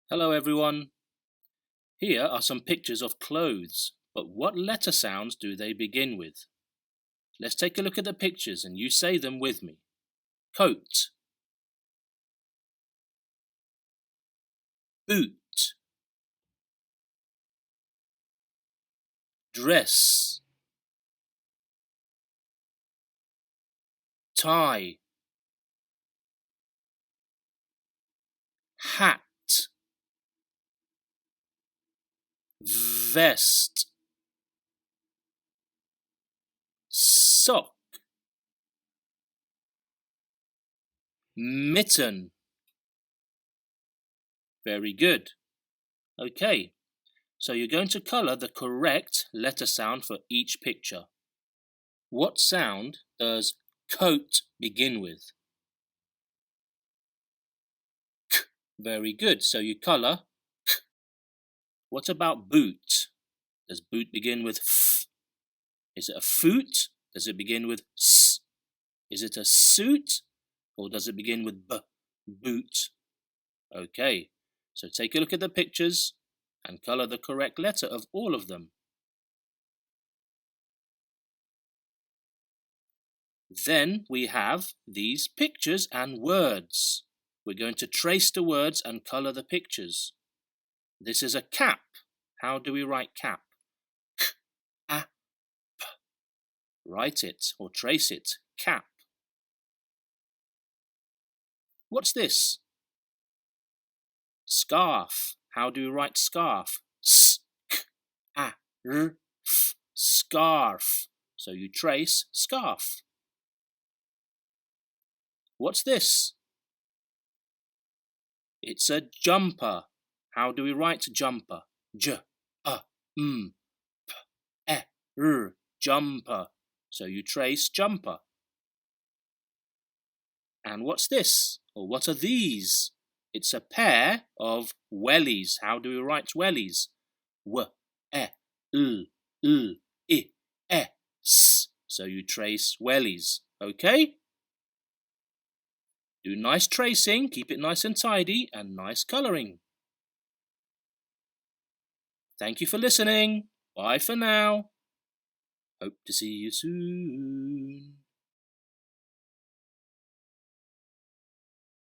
Hello everyone. Here are some pictures of clothes, but what letter sounds do they begin with? Let's take a look at the pictures and you say them with me. Coat, boot, dress, tie, hat, vest, sock, mitten. Very good. Okay, so you're going to colour the correct letter sound for each picture. What sound does coat begin with? K. Very good. So you colour K. What about boot? Does boot begin with F? Is it a foot? Does it begin with S? Is it a suit? Or does it begin with B? Boot. Okay, so take a look at the pictures and colour the correct letter of all of them. Then we have these pictures and words. We're going to trace the words and colour the pictures. This is a cap. How do we write cap? K, a, p. Write it or trace it. Cap. What's this? Scarf. How do we write scarf? S, k, a, r, f. Scarf. So you trace scarf. What's this? It's a jumper. How do we write jumper? J, a, m, p, e, r. Jumper. So you trace jumper. And what's this? Or what are these? It's a pair of wellies. How do we write wellies? W, e, l, I, e, s. So you trace wellies. Okay? Do nice tracing, keep it nice and tidy, and nice colouring. Thank you for listening. Bye for now. Hope to see you soon.